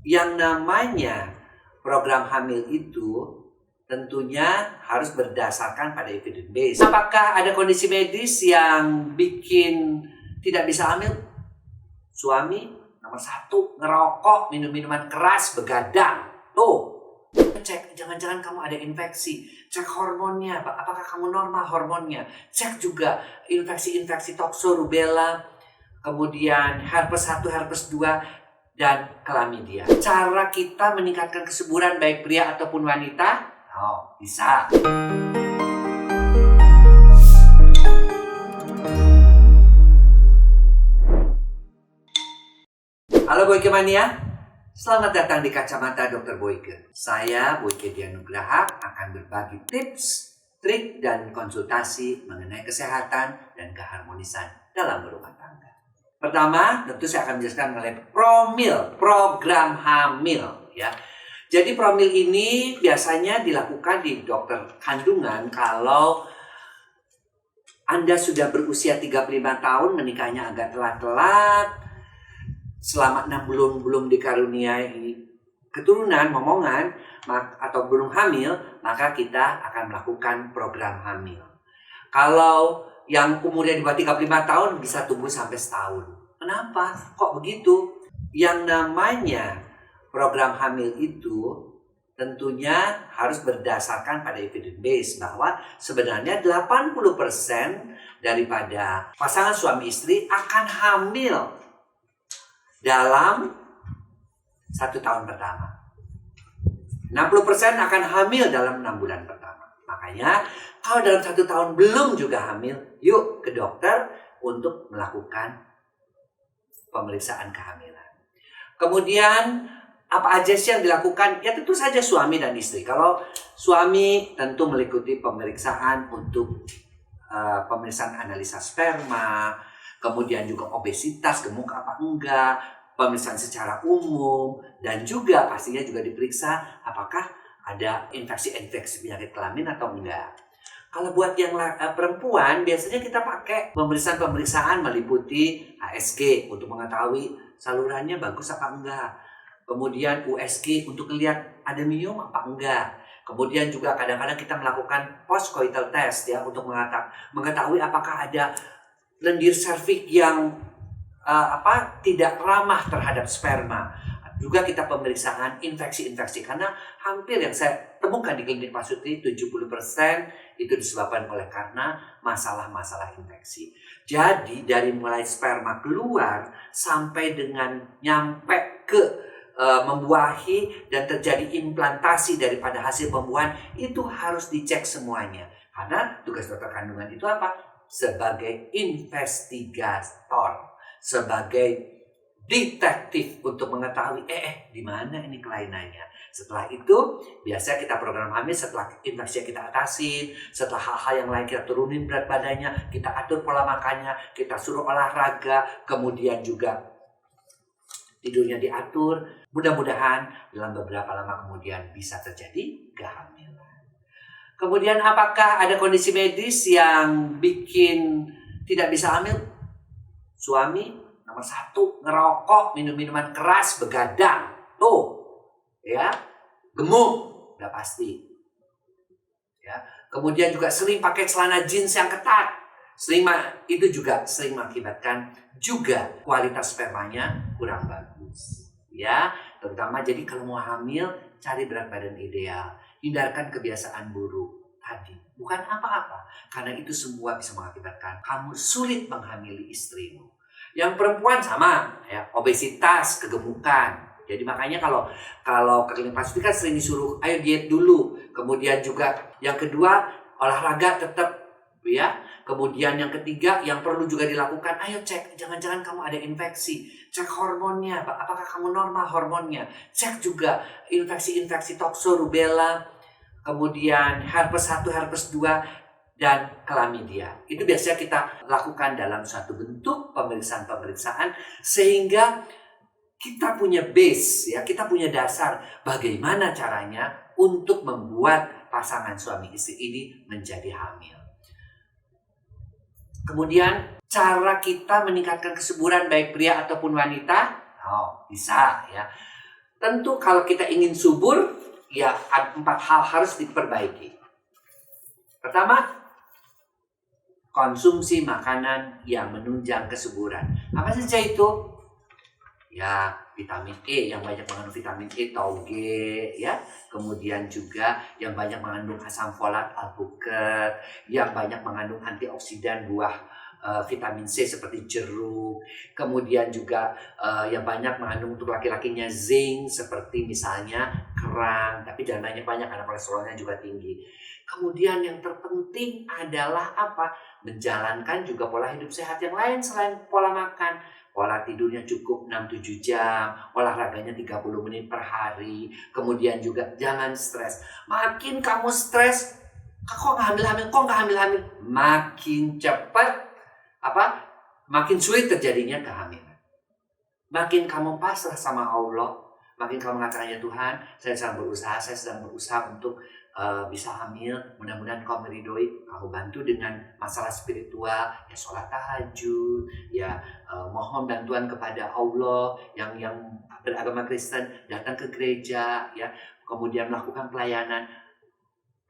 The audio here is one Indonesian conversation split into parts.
Yang namanya program hamil itu tentunya harus berdasarkan pada evidence base. Apakah ada kondisi medis yang bikin tidak bisa hamil? Suami nomor 1 ngerokok, minum minuman keras, begadang. Tuh, cek, jangan-jangan kamu ada infeksi. Cek hormonnya, apakah kamu normal hormonnya. Cek juga infeksi-infeksi tokso, rubella, kemudian herpes 1, herpes 2, dan chlamydia. Cara kita meningkatkan kesuburan baik pria ataupun wanita? Oh, bisa. Halo Boyke Mania, selamat datang di Kacamata Dr. Boyke. Saya Boyke Dianugraha akan berbagi tips, trik, dan konsultasi mengenai kesehatan dan keharmonisan dalam berumah tangga. Pertama, tentu saya akan menjelaskan mengenai promil, program hamil. Ya. Jadi promil ini biasanya dilakukan di dokter kandungan kalau Anda sudah berusia 35 tahun, menikahnya agak telat-telat, selama 6 bulan belum dikaruniai keturunan, momongan, atau belum hamil, maka kita akan melakukan program hamil. Kalau yang umurnya di bawah 35 tahun bisa tunggu sampai setahun. Kenapa? Kok begitu? Yang namanya program hamil itu tentunya harus berdasarkan pada evidence base bahwa sebenarnya 80% daripada pasangan suami istri akan hamil dalam 1 tahun pertama. 60% akan hamil dalam 6 bulan pertama. Makanya kalau dalam 1 tahun belum juga hamil, yuk ke dokter untuk melakukan pemeriksaan kehamilan. Kemudian apa aja sih yang dilakukan? Ya tentu saja suami dan istri. Kalau suami tentu mengikuti pemeriksaan untuk pemeriksaan analisa sperma, kemudian juga obesitas, gemuk apa enggak, pemeriksaan secara umum, dan juga pastinya juga diperiksa apakah ada infeksi penyakit kelamin atau enggak. Kalau buat yang perempuan, biasanya kita pakai pemeriksaan meliputi HSG untuk mengetahui salurannya bagus apa enggak. Kemudian USG untuk melihat ada minum apa enggak. Kemudian juga kadang-kadang kita melakukan postcoital test ya untuk mengetahui apakah ada lendir serviks yang tidak ramah terhadap sperma. Juga kita pemeriksaan infeksi-infeksi karena hampir yang saya temukan di klinik Pak Sutri 70% itu disebabkan oleh karena masalah-masalah infeksi. Jadi dari mulai sperma keluar sampai dengan nyampe ke membuahi dan terjadi implantasi daripada hasil pembuahan itu harus dicek semuanya. Karena tugas dokter kandungan itu apa? Sebagai investigator, sebagai detektif untuk mengetahui di mana ini kelainannya. Setelah itu biasanya kita program hamil, setelah infeksi kita atasin, setelah hal-hal yang lain kita turunin berat badannya, kita atur pola makannya, kita suruh olahraga, kemudian juga tidurnya diatur. Mudah-mudahan dalam beberapa lama kemudian bisa terjadi kehamilan. Kemudian apakah ada kondisi medis yang bikin tidak bisa hamil? Suami nomor 1 ngerokok, minum minuman keras, begadang. Tuh, ya, gemuk, udah pasti. Ya, kemudian juga sering pakai celana jeans yang ketat. Itu juga sering mengakibatkan juga kualitas spermanya kurang bagus. Ya, terutama jadi kalau mau hamil cari berat badan ideal, hindarkan kebiasaan buruk tadi. Bukan apa-apa, karena itu semua bisa mengakibatkan kamu sulit menghamili istrimu. Yang perempuan sama, ya, obesitas, kegemukan. Jadi makanya kalau ke klinik pasti kan sering disuruh ayo diet dulu. Kemudian juga yang kedua olahraga tetap, ya. Kemudian yang ketiga yang perlu juga dilakukan, ayo cek, jangan-jangan kamu ada infeksi. Cek hormonnya, apakah kamu normal hormonnya. Cek juga infeksi-infeksi tokso, rubella, kemudian herpes 1, herpes 2, dan chlamydia. Itu biasanya kita lakukan dalam suatu bentuk pemeriksaan-pemeriksaan sehingga kita punya base, ya, kita punya dasar bagaimana caranya untuk membuat pasangan suami istri ini menjadi hamil. Kemudian cara kita meningkatkan kesuburan baik pria ataupun wanita, bisa ya. Tentu kalau kita ingin subur, ya 4 hal harus diperbaiki. Pertama, konsumsi makanan yang menunjang kesuburan. Apa saja itu? Ya, vitamin E yang banyak mengandung vitamin E, tauge, ya. Kemudian juga yang banyak mengandung asam folat, alpukat, yang banyak mengandung antioksidan buah vitamin C seperti jeruk. Kemudian juga yang banyak mengandung untuk laki-lakinya zinc seperti misalnya kerang, tapi jangan banyak-banyak karena kolesterolnya juga tinggi. Kemudian yang terpenting adalah apa? Menjalankan juga pola hidup sehat yang lain selain pola makan. Pola tidurnya cukup 6-7 jam, olahraganya 30 menit per hari. Kemudian juga jangan stres. Makin kamu stres, kok nggak hamil-hamil, makin cepat makin sulit terjadinya kehamilan. Makin kamu pasrah sama Allah, makin kamu mengatakan, ya Tuhan, saya sedang berusaha untuk bisa hamil. Mudah-mudahan kau meridhoi, kamu bantu dengan masalah spiritual, ya sholat tahajud, ya mohon bantuan kepada Allah yang beragama Kristen, datang ke gereja, ya kemudian melakukan pelayanan.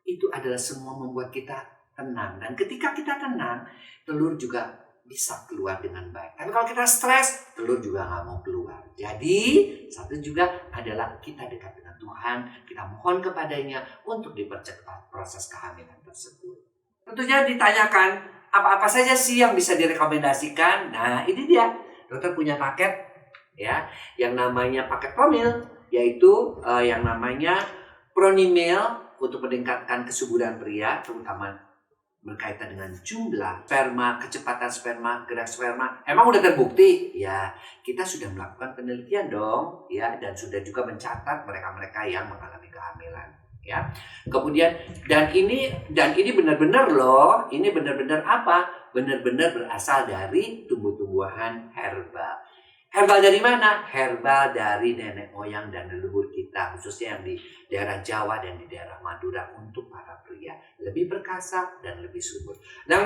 Itu adalah semua membuat kita tenang. Dan ketika kita tenang, telur juga bisa keluar dengan baik. Tapi kalau kita stres, telur juga nggak mau keluar. Jadi, satu juga adalah kita dekat dengan Tuhan, kita mohon kepadanya untuk dipercepat proses kehamilan tersebut. Tentunya ditanyakan, apa-apa saja sih yang bisa direkomendasikan? Nah, ini dia. Dokter punya paket, ya, yang namanya paket Promil, yaitu yang namanya Pronimil untuk meningkatkan kesuburan pria, terutama berkaitan dengan jumlah sperma, kecepatan sperma, gerak sperma. Emang udah terbukti? Ya, kita sudah melakukan penelitian dong, ya, dan sudah juga mencatat mereka-mereka yang mengalami kehamilan, ya. Kemudian dan ini benar-benar loh, ini benar-benar apa? Benar-benar berasal dari tumbuh-tumbuhan herbal. Herbal dari mana? Herbal dari nenek moyang dan leluhur kita, khususnya yang di daerah Jawa dan di daerah Madura untuk para pria. Lebih perkasa dan lebih subur. Yang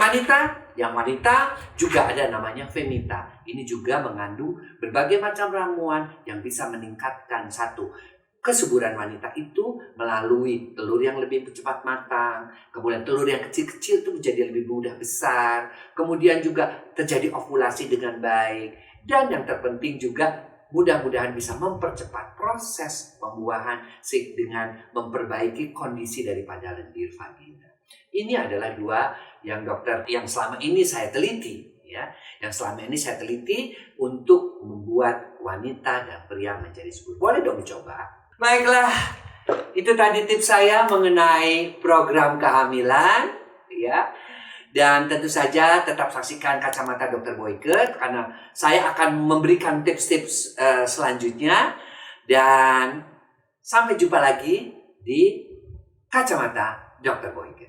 wanita juga ada namanya Femita. Ini juga mengandung berbagai macam ramuan yang bisa meningkatkan satu, kesuburan wanita itu melalui telur yang lebih cepat matang, kemudian telur yang kecil-kecil itu menjadi lebih mudah besar, kemudian juga terjadi ovulasi dengan baik. Dan yang terpenting juga mudah-mudahan bisa mempercepat proses pembuahan dengan memperbaiki kondisi daripada lendir vagina. Ini adalah 2 yang dokter yang selama ini saya teliti, ya. Yang selama ini saya teliti untuk membuat wanita dan pria menjadi subur. Boleh dong dicoba. Baiklah, itu tadi tips saya mengenai program kehamilan, ya. Dan tentu saja tetap saksikan Kacamata Dr. Boyke karena saya akan memberikan tips-tips selanjutnya. Dan sampai jumpa lagi di Kacamata Dr. Boyke.